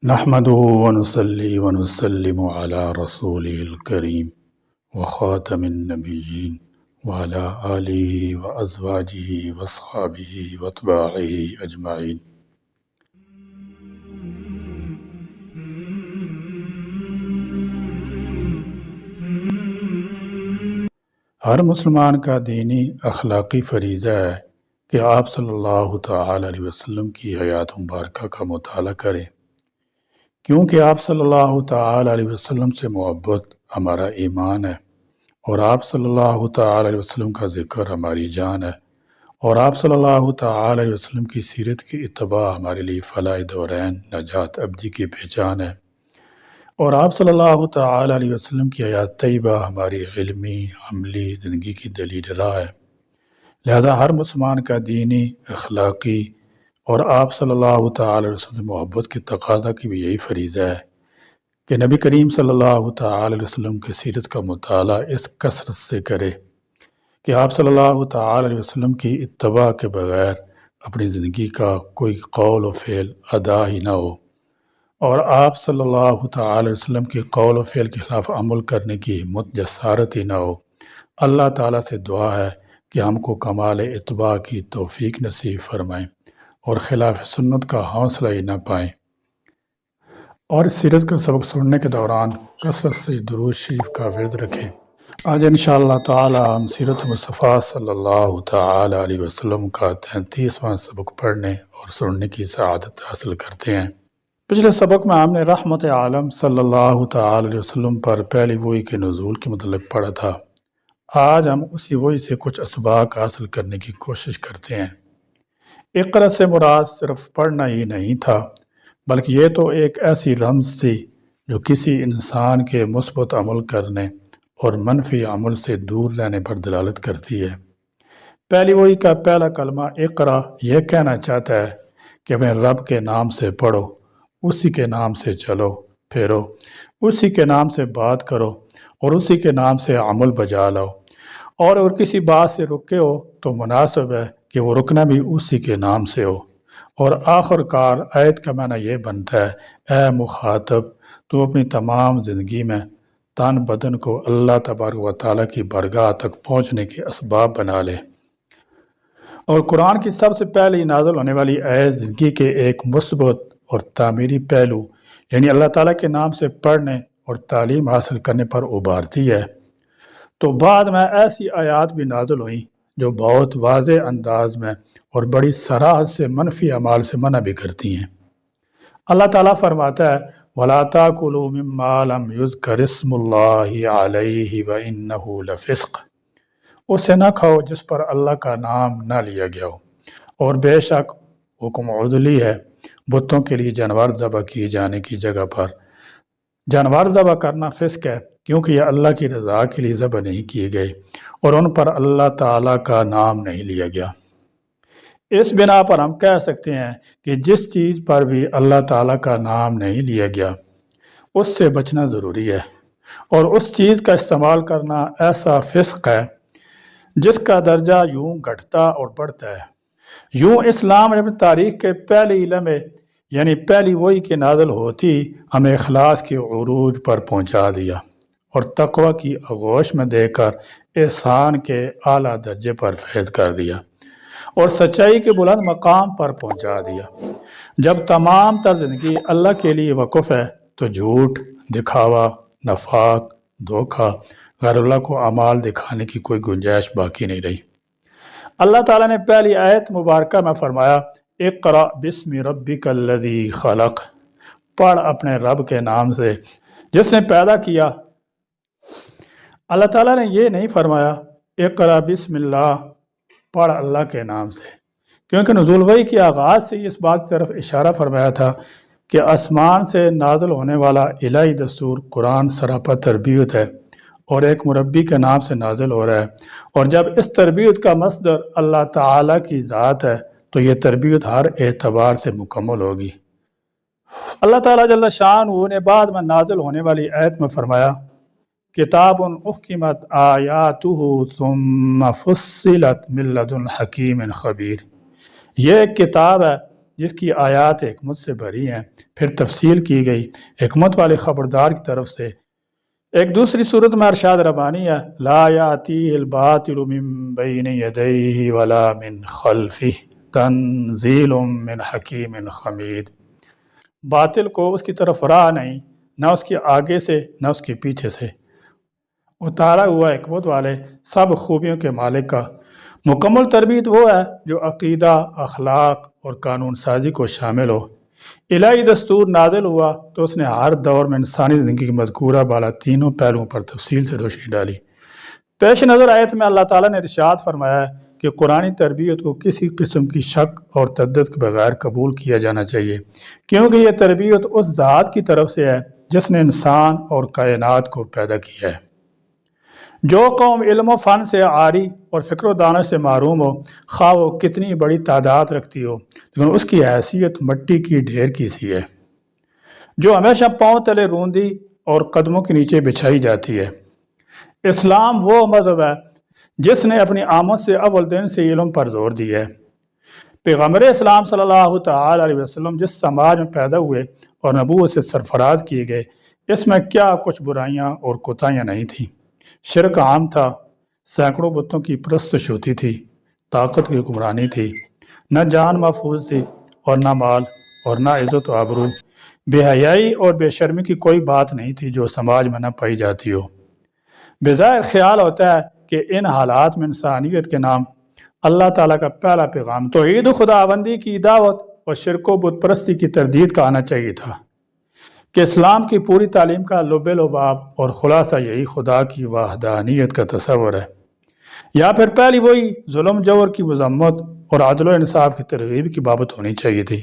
نحمده ونصلي ونسلم على رسوله الكريم وخاتم النبيين وعلى آله وأزواجه وأصحابه وأتباعه أجمعين۔ ہر مسلمان کا دینی اخلاقی فریضہ ہے کہ آپ صلی اللہ تعالی علیہ وسلم کی حیات مبارکہ کا مطالعہ کرے، کیونکہ آپ صلی اللہ تعالی علیہ وسلم سے محبت ہمارا ایمان ہے، اور آپ صلی اللہ تعالی علیہ وسلم کا ذکر ہماری جان ہے، اور آپ صلی اللہ تعالی علیہ وسلم کی سیرت کی اتباع ہمارے لیے فلاح دورین نجات ابدی کی پہچان ہے، اور آپ صلی اللہ تعالی علیہ وسلم کی حیات طیبہ ہماری علمی عملی زندگی کی دلیل راہ ہے۔ لہذا ہر مسلمان کا دینی اخلاقی اور آپ صلی اللہ تعالی علیہ وسلم سے محبت کی تقاضا کی بھی یہی فریضہ ہے کہ نبی کریم صلی اللہ تعالی علیہ وسلم کی سیرت کا مطالعہ اس کثرت سے کرے کہ آپ صلی اللہ تعالی علیہ وسلم کی اتباع کے بغیر اپنی زندگی کا کوئی قول و فعل ادا ہی نہ ہو، اور آپ صلی اللہ تعالی علیہ وسلم کی قول و فعل کے خلاف عمل کرنے کی ہمت جسارت ہی نہ ہو۔ اللہ تعالیٰ سے دعا ہے کہ ہم کو کمال اتباع کی توفیق نصیب فرمائیں اور خلاف سنت کا حوصلہ ہی نہ پائیں، اور اس سیرت کا سبق سننے کے دوران کثرت سے درود شریف کا ورد رکھیں۔ آج انشاءاللہ تعالی ہم سیرت مصطفیٰ صلی اللہ تعالی علیہ وسلم کا 33واں سبق پڑھنے اور سننے کی سعادت حاصل کرتے ہیں۔ پچھلے سبق میں ہم نے رحمت عالم صلی اللہ تعالی علیہ وسلم پر پہلی وحی کے نزول کے متعلق پڑھا تھا۔ آج ہم اسی وحی سے کچھ اسباق حاصل کرنے کی کوشش کرتے ہیں۔ اقرا سے مراد صرف پڑھنا ہی نہیں تھا، بلکہ یہ تو ایک ایسی رمز تھی جو کسی انسان کے مثبت عمل کرنے اور منفی عمل سے دور رہنے پر دلالت کرتی ہے۔ پہلی وحی کا پہلا کلمہ اقرا یہ کہنا چاہتا ہے کہ اپنے رب کے نام سے پڑھو، اسی کے نام سے چلو پھرو، اسی کے نام سے بات کرو اور اسی کے نام سے عمل بجا لاؤ، اور اگر کسی بات سے رکے ہو تو مناسب ہے کہ وہ رکنا بھی اسی کے نام سے ہو۔ اور آخر کار آیت کا معنی یہ بنتا ہے، اے مخاطب تو اپنی تمام زندگی میں تن بدن کو اللہ تبارک و تعالیٰ کی بارگاہ تک پہنچنے کے اسباب بنا لے۔ اور قرآن کی سب سے پہلی نازل ہونے والی آیت زندگی کے ایک مثبت اور تعمیری پہلو یعنی اللہ تعالیٰ کے نام سے پڑھنے اور تعلیم حاصل کرنے پر ابھارتی ہے۔ تو بعد میں ایسی آیات بھی نازل ہوئیں جو بہت واضح انداز میں اور بڑی صراحت سے منفی اعمال سے منع بھی کرتی ہیں۔ اللہ تعالیٰ فرماتا ہے وَلَا تَأْكُلُوا مِمَّا لَمْ يُذْكَرِ اسْمُ اللَّهِ عَلَيْهِ وَإِنَّهُ لَفِسْقٌ، اسے نہ کھاؤ جس پر اللہ کا نام نہ لیا گیا ہو، اور بے شک حکم عدلی ہے بتوں کے لیے جانور ذبح کیے جانے کی جگہ پر۔ جانور ذبح کرنا فسق ہے، کیونکہ یہ اللہ کی رضا کے لیے ذبح نہیں کیے گئے اور ان پر اللہ تعالیٰ کا نام نہیں لیا گیا۔ اس بنا پر ہم کہہ سکتے ہیں کہ جس چیز پر بھی اللہ تعالیٰ کا نام نہیں لیا گیا اس سے بچنا ضروری ہے، اور اس چیز کا استعمال کرنا ایسا فسق ہے جس کا درجہ یوں گھٹتا اور بڑھتا ہے۔ یوں اسلام نے اپنی تاریخ کے پہلے لمحے یعنی پہلی وحی کے نازل ہوتی ہمیں اخلاص کے عروج پر پہنچا دیا اور تقوی کی آغوش میں دے کر احسان کے اعلیٰ درجے پر فیض کر دیا اور سچائی کے بلند مقام پر پہنچا دیا۔ جب تمام تر زندگی اللہ کے لیے وقف ہے تو جھوٹ، دکھاوا، نفاق، دھوکہ، غیر اللہ کو اعمال دکھانے کی کوئی گنجائش باقی نہیں رہی۔ اللہ تعالیٰ نے پہلی آیت مبارکہ میں فرمایا اقرأ بسم ربک الذی خلق، پڑھ اپنے رب کے نام سے جس نے پیدا کیا۔ اللہ تعالیٰ نے یہ نہیں فرمایا اقرأ بسم اللہ، پڑھ اللہ کے نام سے، کیونکہ نزول وحی کے آغاز سے اس بات کی طرف اشارہ فرمایا تھا کہ آسمان سے نازل ہونے والا الہی دستور قرآن سراپا تربیت ہے اور ایک مربی کے نام سے نازل ہو رہا ہے، اور جب اس تربیت کا مصدر اللہ تعالیٰ کی ذات ہے تو یہ تربیت ہر اعتبار سے مکمل ہوگی۔ اللہ تعالیٰ جل شانہ نے بعد میں نازل ہونے والی آیت میں فرمایا کتاب احکمت آیاتہ ثم فصلت من لدن حکیم خبیر، یہ ایک کتاب ہے جس کی آیات حکمت سے بھری ہیں، پھر تفصیل کی گئی حکمت والے خبردار کی طرف سے۔ ایک دوسری صورت میں ارشاد ربانی ہے، لا یاتیہ الباطل من بین یدیہ ولا من خلفہ تنزیل من حکیم حمید۔ باطل کو اس کی طرف راہ نہیں، نہ اس کے آگے سے نہ اس کے پیچھے سے، اتارا ہوا حکمت والے سب خوبیوں کے مالک کا۔ مکمل تربیت وہ ہے جو عقیدہ، اخلاق اور قانون سازی کو شامل ہو۔ الہی دستور نازل ہوا تو اس نے ہر دور میں انسانی زندگی کی مذکورہ بالا تینوں پہلوؤں پر تفصیل سے روشنی ڈالی۔ پیش نظر آیت میں اللہ تعالیٰ نے ارشاد فرمایا ہے کہ قرآنی تربیت کو کسی قسم کی شک اور تردد کے بغیر قبول کیا جانا چاہیے، کیونکہ یہ تربیت اس ذات کی طرف سے ہے جس نے انسان اور کائنات کو پیدا کیا ہے۔ جو قوم علم و فن سے عاری اور فکر و دانش سے محروم ہو، خواہ وہ کتنی بڑی تعداد رکھتی ہو، لیکن اس کی حیثیت مٹی کی ڈھیر کی سی ہے جو ہمیشہ پاؤں تلے روندی اور قدموں کے نیچے بچھائی جاتی ہے۔ اسلام وہ مذہب ہے جس نے اپنی آمد سے اول دن سے علم پر زور دیا ہے۔ پیغمبر اسلام صلی اللہ تعالی علیہ وسلم جس سماج میں پیدا ہوئے اور نبوت سے سرفراز کیے گئے، اس میں کیا کچھ برائیاں اور کوتاہیاں نہیں تھیں۔ شرک عام تھا، سینکڑوں بتوں کی پرستش ہوتی تھی، طاقت کی حکمرانی تھی، نہ جان محفوظ تھی اور نہ مال اور نہ عزت و آبرو، بے حیائی اور بے شرمی کی کوئی بات نہیں تھی جو سماج میں نہ پائی جاتی ہو۔ بظاہر خیال ہوتا ہے کہ ان حالات میں انسانیت کے نام اللہ تعالیٰ کا پہلا پیغام توحید و خداوندی کی دعوت اور شرک و بت پرستی کی تردید کا آنا چاہیے تھا، کہ اسلام کی پوری تعلیم کا لب لباب اور خلاصہ یہی خدا کی وحدانیت کا تصور ہے، یا پھر پہلی وہی ظلم جور کی مذمت اور عدل و انصاف کی ترغیب کی بابت ہونی چاہیے تھی،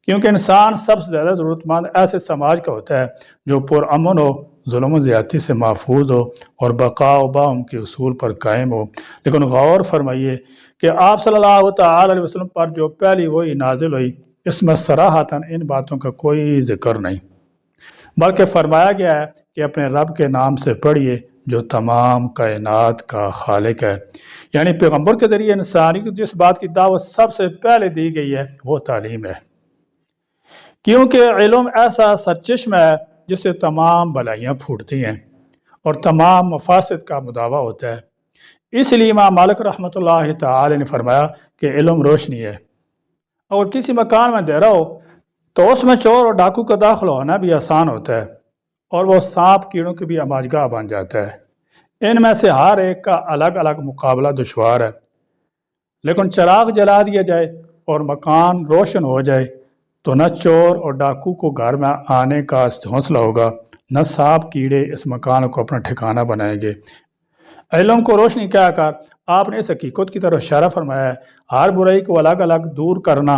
کیونکہ انسان سب سے زیادہ ضرورت مند ایسے سماج کا ہوتا ہے جو پرامن ہو، ظلم و زیادتی سے محفوظ ہو اور بقا و باہم کے اصول پر قائم ہو۔ لیکن غور فرمائیے کہ آپ صلی اللہ تعالی علیہ وسلم پر جو پہلی وحی نازل ہوئی، اس میں صراحتاً ان باتوں کا کوئی ذکر نہیں، بلکہ فرمایا گیا ہے کہ اپنے رب کے نام سے پڑھیے جو تمام کائنات کا خالق ہے۔ یعنی پیغمبر کے ذریعے انسانی کو جس بات کی دعوت سب سے پہلے دی گئی ہے وہ تعلیم ہے، کیونکہ علم ایسا سرچشمہ ہے جس سے تمام بلائیاں پھوٹتی ہیں اور تمام مفاسد کا مداوع ہوتا ہے۔ اس لیے امام مالک رحمۃ اللہ تعالی نے فرمایا کہ علم روشنی ہے۔ اگر کسی مکان میں اندھیرا ہو تو اس میں چور اور ڈاکو کا داخل ہونا بھی آسان ہوتا ہے، اور وہ سانپ کیڑوں کی بھی آماجگاہ بن جاتا ہے۔ ان میں سے ہر ایک کا الگ الگ مقابلہ دشوار ہے، لیکن چراغ جلا دیا جائے اور مکان روشن ہو جائے تو نہ چور اور ڈاکو کو گھر میں آنے کا حوصلہ ہوگا، نہ سانپ کیڑے اس مکان کو اپنا ٹھکانہ بنائیں گے۔ علم کو روشنی کہہ کر آپ نے اس حقیقت کی طرف اشارہ فرمایا ہے، ہر برائی کو الگ الگ دور کرنا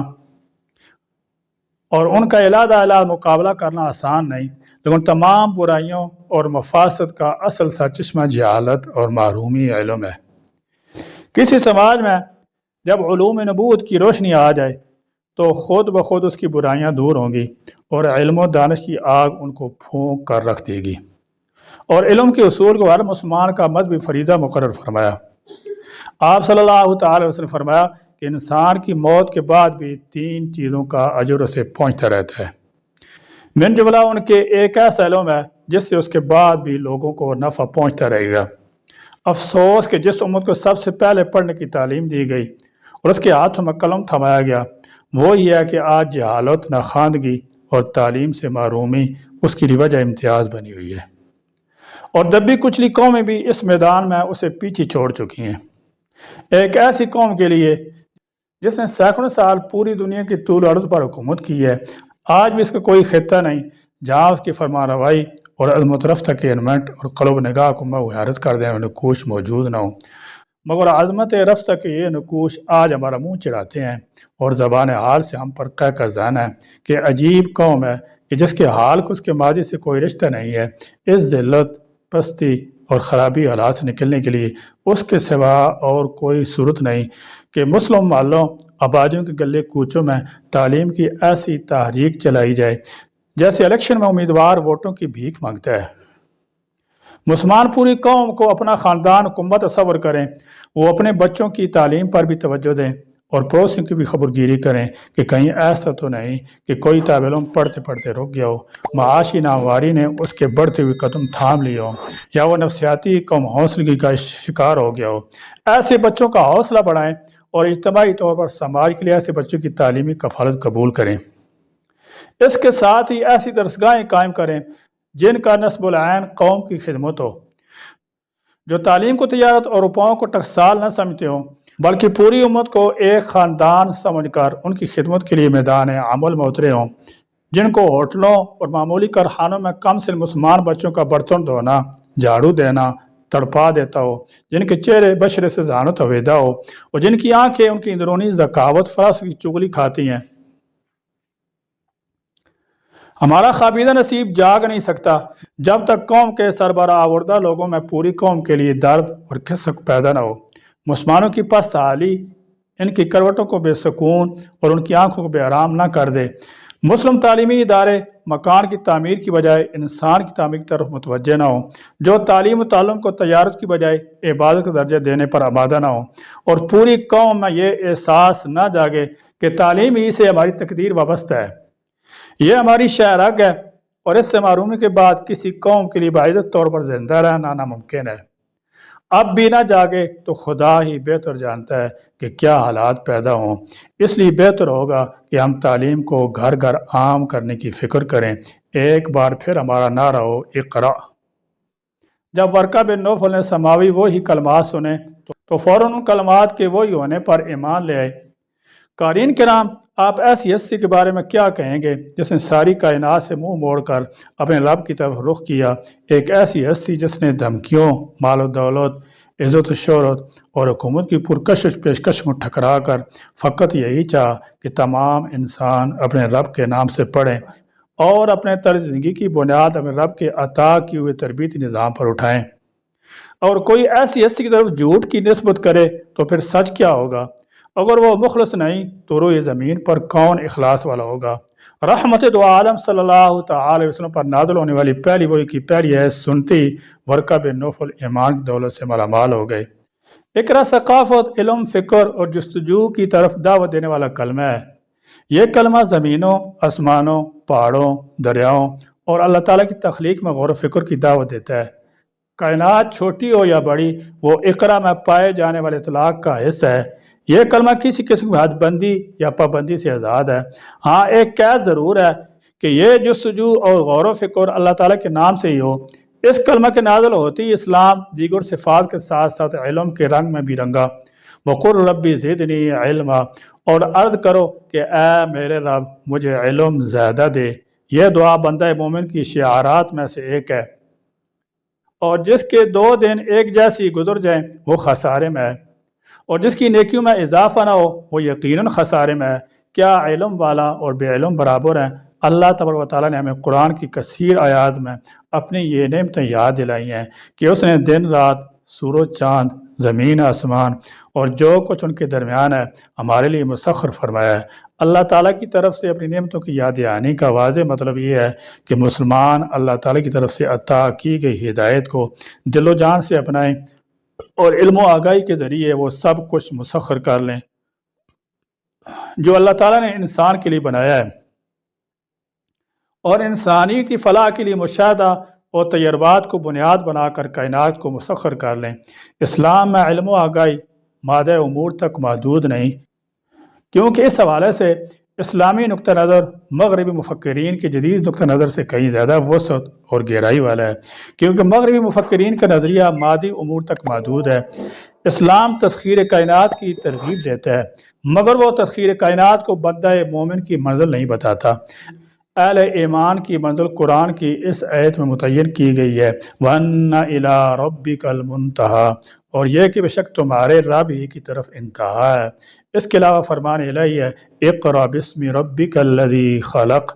اور ان کا علیحدہ علیحدہ مقابلہ کرنا آسان نہیں، لیکن تمام برائیوں اور مفاسد کا اصل سرچشمہ جہالت اور محرومی علم ہے۔ کسی سماج میں جب علوم نبوت کی روشنی آ جائے تو خود بخود اس کی برائیاں دور ہوں گی اور علم و دانش کی آگ ان کو پھونک کر رکھ دے گی، اور علم کے اصول کو ہر مسلمان کا مذہبی فریضہ مقرر فرمایا۔ آپ صلی اللہ تعالی وسلم نے فرمایا کہ انسان کی موت کے بعد بھی 3 چیزوں کا اجر اسے پہنچتا رہتا ہے، من جملہ ان کے ایک ایسا علم ہے جس سے اس کے بعد بھی لوگوں کو نفع پہنچتا رہے گا۔ افسوس کہ جس امت کو سب سے پہلے پڑھنے کی تعلیم دی گئی اور اس کے ہاتھوں میں قلم تھمایا گیا، وہ یہ ہے کہ آج جہالت، ناخواندگی اور تعلیم سے محرومی اس کی وجہ امتیاز بنی ہوئی ہے، اور دبی کچلی قومیں بھی اس میدان میں اسے پیچھے چھوڑ چکی ہیں۔ ایک ایسی قوم کے لیے جس نے سینکڑوں سال پوری دنیا کی طول عرض پر حکومت کی ہے، آج بھی اس کا کوئی خطہ نہیں جہاں اس کی فرمان روائی اور عظمت رفتہ کے ایلیمنٹ اور قلب نگاہ کو محرت کر دینے والے نقوش موجود نہ ہوں، مگر عظمت رفتہ کے یہ نقوش آج ہمارا منہ چڑھاتے ہیں اور زبان حال سے ہم پر کہہ کر ذہن ہے کہ عجیب قوم ہے کہ جس کے حال کو اس کے ماضی سے کوئی رشتہ نہیں ہے۔ اس ذلت، پستی اور خرابی حالات سے نکلنے کے لیے اس کے سوا اور کوئی صورت نہیں کہ مسلم محلوں، آبادیوں کے گلے کوچوں میں تعلیم کی ایسی تحریک چلائی جائے جیسے الیکشن میں امیدوار ووٹوں کی بھیک مانگتا ہے۔ مسلمان پوری قوم کو اپنا خاندان حکومت تصور کریں، وہ اپنے بچوں کی تعلیم پر بھی توجہ دیں، اور پڑوسیوں کی بھی خبرگیری کریں کہ کہیں ایسا تو نہیں کہ کوئی طالب علم پڑھتے پڑھتے رک گیا ہو، معاشی نامواری نے اس کے بڑھتے ہوئے قدم تھام لیا ہو، یا وہ نفسیاتی کم حوصلگی کا شکار ہو گیا ہو۔ ایسے بچوں کا حوصلہ بڑھائیں اور اجتماعی طور پر سماج کے لیے ایسے بچوں کی تعلیمی کفالت قبول کریں۔ اس کے ساتھ ہی ایسی درسگاہیں قائم کریں جن کا نصب العین قوم کی خدمت ہو، جو تعلیم کو تجارت اور روپاؤں کو ٹکسال نہ سمجھتے ہوں بلکہ پوری امت کو ایک خاندان سمجھ کر ان کی خدمت کے لیے میدان عمل میں اترے ہوں، جن کو ہوٹلوں اور معمولی کارخانوں میں کم سے مسلمان بچوں کا برتن دھونا، جھاڑو دینا تڑپا دیتا ہو، جن کے چہرے بشرے سے ذہانت ہویدا ہو اور جن کی آنکھیں ان کی اندرونی ذکاوت فراس کی چگلی کھاتی ہیں۔ ہمارا خوابیدہ نصیب جاگ نہیں سکتا جب تک قوم کے سربراہ آوردہ لوگوں میں پوری قوم کے لیے درد اور کھسک پیدا نہ ہو۔ مسلمانوں کی پس حالی ان کی کروٹوں کو بے سکون اور ان کی آنکھوں کو بے آرام نہ کر دے۔ مسلم تعلیمی ادارے مکان کی تعمیر کی بجائے انسان کی تعمیر کی طرف متوجہ نہ ہوں، جو تعلیم و تعلم کو تجارت کی بجائے عبادت کا درجہ دینے پر آمادہ نہ ہوں، اور پوری قوم میں یہ احساس نہ جاگے کہ تعلیم ہی سے ہماری تقدیر وابستہ ہے، یہ ہماری شہرگ ہے، اور اس سے معرومی کے بعد کسی قوم کے لیے باعزت طور پر زندہ رہنا ناممکن ہے۔ اب بھی نہ جاگے تو خدا ہی بہتر جانتا ہے کہ کیا حالات پیدا ہوں۔ اس لیے بہتر ہوگا کہ ہم تعلیم کو گھر گھر عام کرنے کی فکر کریں۔ ایک بار پھر ہمارا نعرہ ہو اقرا۔ جب ورقہ بن نوفل نے سماوی وہی کلمات سنے تو فوراً ان کلمات کے وہی ہونے پر ایمان لے آئے۔ قارئین کرام، آپ ایسی ہستی کے بارے میں کیا کہیں گے جس نے ساری کائنات سے منہ موڑ کر اپنے رب کی طرف رخ کیا؟ ایک ایسی ہستی جس نے دھمکیوں، مال و دولت، عزت و شہرت اور حکومت کی پرکشش پیشکش کو ٹھکرا کر فقط یہی چاہا کہ تمام انسان اپنے رب کے نام سے پڑھیں اور اپنے طرز زندگی کی بنیاد اپنے رب کے عطا کیے ہوئے تربیتی نظام پر اٹھائیں۔ اور کوئی ایسی ہستی کی طرف جھوٹ کی نسبت کرے تو پھر سچ کیا ہوگا؟ اگر وہ مخلص نہیں تو روئے زمین پر کون اخلاص والا ہوگا؟ رحمت دو عالم صلی اللہ تعالی علیہ وسلم پر نازل ہونے والی پہلی وحی کی پہلی آیت سنتے ہی ورقہ بن نوفل ایمان کی دولت سے مالا مال ہو گئے۔ اقرا ثقافت، علم، فکر اور جستجو کی طرف دعوت دینے والا کلمہ ہے۔ یہ کلمہ زمینوں، آسمانوں، پہاڑوں، دریاؤں اور اللہ تعالیٰ کی تخلیق میں غور و فکر کی دعوت دیتا ہے۔ کائنات چھوٹی ہو یا بڑی، وہ اقرا میں پائے جانے والے اطلاق کا حصہ ہے۔ یہ کلمہ کسی قسم کی حد بندی یا پابندی سے آزاد ہے۔ ہاں، ایک قید ضرور ہے کہ یہ جستجو اور غور و فکر اللہ تعالیٰ کے نام سے ہی ہو۔ اس کلمہ کے نازل ہوتی ہی اسلام دیگر صفات کے ساتھ ساتھ علم کے رنگ میں بھی رنگا۔ وَقُلْ رَبِّ زِدْنِی عِلْمًا، اور عرض کرو کہ اے میرے رب مجھے علم زیادہ دے۔ یہ دعا بندہ مومن کی شعارات میں سے ایک ہے، اور جس کے 2 دن ایک جیسی گزر جائیں وہ خسارے میں ہے، اور جس کی نیکیوں میں اضافہ نہ ہو وہ یقیناً خسارے میں ہے۔ کیا علم والا اور بے علم برابر ہیں؟ اللہ تبارک و تعالیٰ نے ہمیں قرآن کی کثیر آیات میں اپنی یہ نعمتیں یاد دلائی ہیں کہ اس نے دن رات، سورج چاند، زمین آسمان اور جو کچھ ان کے درمیان ہے ہمارے لیے مسخر فرمایا ہے۔ اللہ تعالیٰ کی طرف سے اپنی نعمتوں کی یاد دہانی کا واضح مطلب یہ ہے کہ مسلمان اللہ تعالیٰ کی طرف سے عطا کی گئی ہدایت کو دل و جان سے اپنائیں اور علم و آگاہی کے ذریعے وہ سب کچھ مسخر کر لیں جو اللہ تعالیٰ نے انسان کے لیے بنایا ہے، اور انسانی کی فلاح کے لیے مشاہدہ اور تجربات کو بنیاد بنا کر کائنات کو مسخر کر لیں۔ اسلام میں علم و آگاہی مادہ امور تک محدود نہیں، کیونکہ اس حوالے سے اسلامی نقطہ نظر مغربی مفکرین کے جدید نقطہ نظر سے کہیں زیادہ وسعت اور گہرائی والا ہے، کیونکہ مغربی مفکرین کا نظریہ مادی امور تک محدود ہے۔ اسلام تسخیر کائنات کی ترغیب دیتا ہے، مگر وہ تسخیر کائنات کو بندہ مومن کی منزل نہیں بتاتا۔ اہل ایمان کی منزل قرآن کی اس آیت میں متعین کی گئی ہے، وَأَنَّ إِلَىٰ رَبِّكَ الْمُنْتَهَىٰ، اور یہ کہ بے شک تمہارے رب ہی کی طرف انتہا ہے۔ اس کے علاوہ فرمان الہی ہے، اقرأ بِاسْمِ رَبِّكَ الَّذِي خَلَقَ،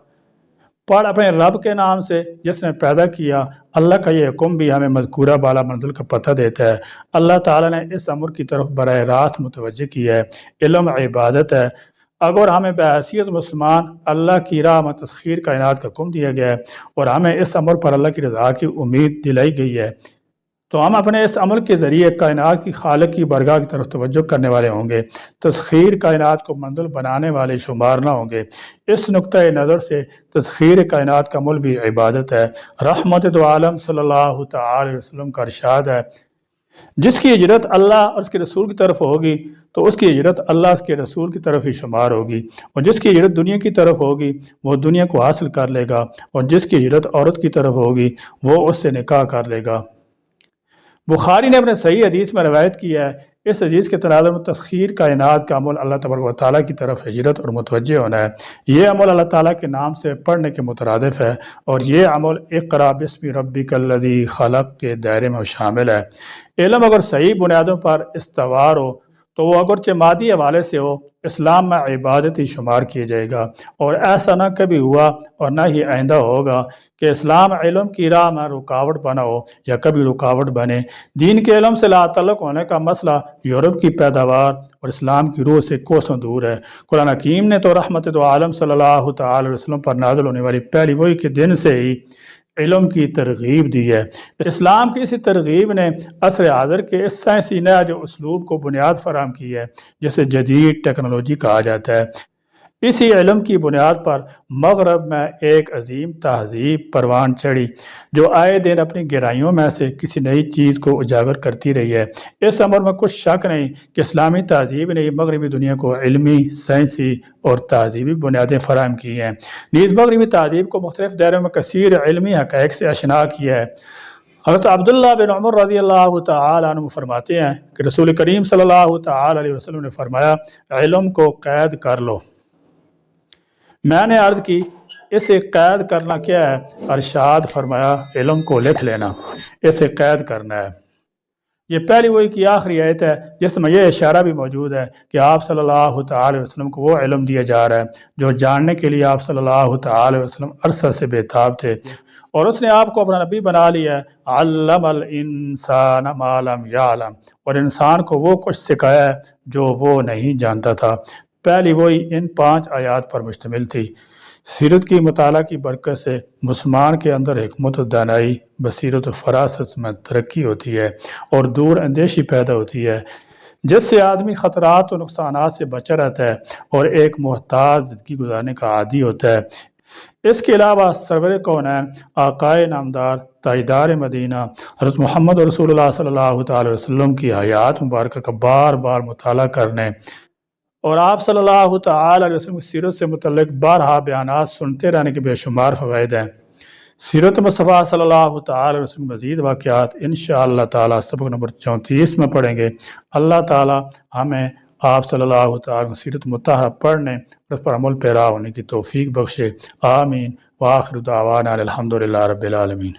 پڑھ اپنے رب کے نام سے جس نے پیدا کیا۔ اللہ کا یہ حکم بھی ہمیں مذکورہ بالا منزل کا پتہ دیتا ہے۔ اللہ تعالیٰ نے اس امر کی طرف براہ راست متوجہ کیا ہے۔ علم عبادت ہے۔ اگر ہمیں بحیثیت مسلمان اللہ کی راہ میں تسخیر کائنات کا حکم دیا گیا ہے اور ہمیں اس امر پر اللہ کی رضا کی امید دلائی گئی ہے، تو ہم اپنے اس عمل کے ذریعے کائنات کی خالق کی بارگاہ کی طرف توجہ کرنے والے ہوں گے، تسخیر کائنات کو منزل بنانے والے شمار نہ ہوں گے۔ اس نقطۂ نظر سے تسخیر کائنات کا عمل بھی عبادت ہے۔ رحمت دو عالم صلی اللہ تعالی علیہ وسلم کا ارشاد ہے، جس کی ہجرت اللہ اور اس کے رسول کی طرف ہوگی تو اس کی ہجرت اللہ اس کے رسول کی طرف ہی شمار ہوگی، اور جس کی ہجرت دنیا کی طرف ہوگی وہ دنیا کو حاصل کر لے گا، اور جس کی ہجرت عورت کی طرف ہوگی وہ اس سے نکاح کر لے گا۔ بخاری نے اپنے صحیح حدیث میں روایت کیا ہے، اس حدیث کے تناظر میں تسخیر کائنات کا عمل اللہ تبارک و تعالیٰ کی طرف ہجرت اور متوجہ ہونا ہے۔ یہ عمل اللہ تعالیٰ کے نام سے پڑھنے کے مترادف ہے، اور یہ عمل اقرأ باسم ربک الذی خلق کے دائرے میں شامل ہے۔ علم اگر صحیح بنیادوں پر استوار ہو تو وہ اگرچہ مادی حوالے سے ہو، اسلام میں عبادت ہی شمار کیا جائے گا، اور ایسا نہ کبھی ہوا اور نہ ہی آئندہ ہوگا کہ اسلام علم کی راہ میں رکاوٹ بنا ہو یا کبھی رکاوٹ بنے۔ دین کے علم سے لا تعلق ہونے کا مسئلہ یورپ کی پیداوار اور اسلام کی روح سے کوسوں دور ہے۔ قرآن حکیم نے تو رحمت دو عالم صلی اللہ تعالی علیہ وسلم پر نازل ہونے والی پہلی وحی کے دن سے ہی علم کی ترغیب دی ہے۔ اسلام کی اسی ترغیب نے عصر حاضر کے اس سائنسی نہج و اسلوب کو بنیاد فراہم کی ہے جسے جدید ٹیکنالوجی کہا جاتا ہے۔ اسی علم کی بنیاد پر مغرب میں ایک عظیم تہذیب پروان چڑھی جو آئے دن اپنی گہرائیوں میں سے کسی نئی چیز کو اجاگر کرتی رہی ہے۔ اس امر میں کچھ شک نہیں کہ اسلامی تہذیب نے مغربی دنیا کو علمی، سائنسی اور تہذیبی بنیادیں فراہم کی ہیں۔ نیز مغربی تہذیب کو مختلف دائروں میں کثیر علمی حقائق سے آشنا کیا ہے۔ حضرت عبداللہ بن عمر رضی اللہ تعالی عنہ فرماتے ہیں کہ رسول کریم صلی اللہ تعالی علیہ وسلم نے فرمایا، علم کو قید کر لو۔ میں نے عرض کی، اسے قید کرنا کیا ہے؟ ارشاد فرمایا، علم کو لکھ لینا، اسے قید کرنا ہے۔ یہ پہلی وحی کی آخری آیت ہے جس میں یہ اشارہ بھی موجود ہے کہ آپ صلی اللہ تعالی وسلم کو وہ علم دیا جا رہا ہے جو جاننے کے لیے آپ صلی اللہ تعالی وسلم عرصہ سے بےتاب تھے، اور اس نے آپ کو اپنا نبی بنا لیا ہے۔ علم الانسان ما لم یعلم، اور انسان کو وہ کچھ سکھایا ہے جو وہ نہیں جانتا تھا۔ پہلی وحی ان 5 آیات پر مشتمل تھی۔ سیرت کی مطالعہ کی برکت سے مسلمان کے اندر حکمت و دانائی، بصیرت و فراست میں ترقی ہوتی ہے اور دور اندیشی پیدا ہوتی ہے، جس سے آدمی خطرات و نقصانات سے بچا رہتا ہے اور ایک محتاط زندگی گزارنے کا عادی ہوتا ہے۔ اس کے علاوہ سرور کونین، آقائے نامدار، تاجدار مدینہ حضرت محمد رسول اللہ صلی اللہ تعالی وسلم کی حیات مبارکہ کا بار بار مطالعہ کرنے اور آپ صلی اللہ تعالی علیہ وسلم کی سیرت سے متعلق بارہا بیانات سنتے رہنے کے بے شمار فوائد ہیں۔ سیرت مصطفیٰ صلی اللہ تعالی علیہ وسلم مزید واقعات انشاءاللہ تعالی سبق نمبر 34 میں پڑھیں گے۔ اللہ تعالی ہمیں آپ صلی اللہ تعالی کی سیرت مطہرہ پڑھنے اور اس پر عمل پیرا ہونے کی توفیق بخشے۔ آمین۔ وآخر دعوانا الحمدللہ رب العالمین۔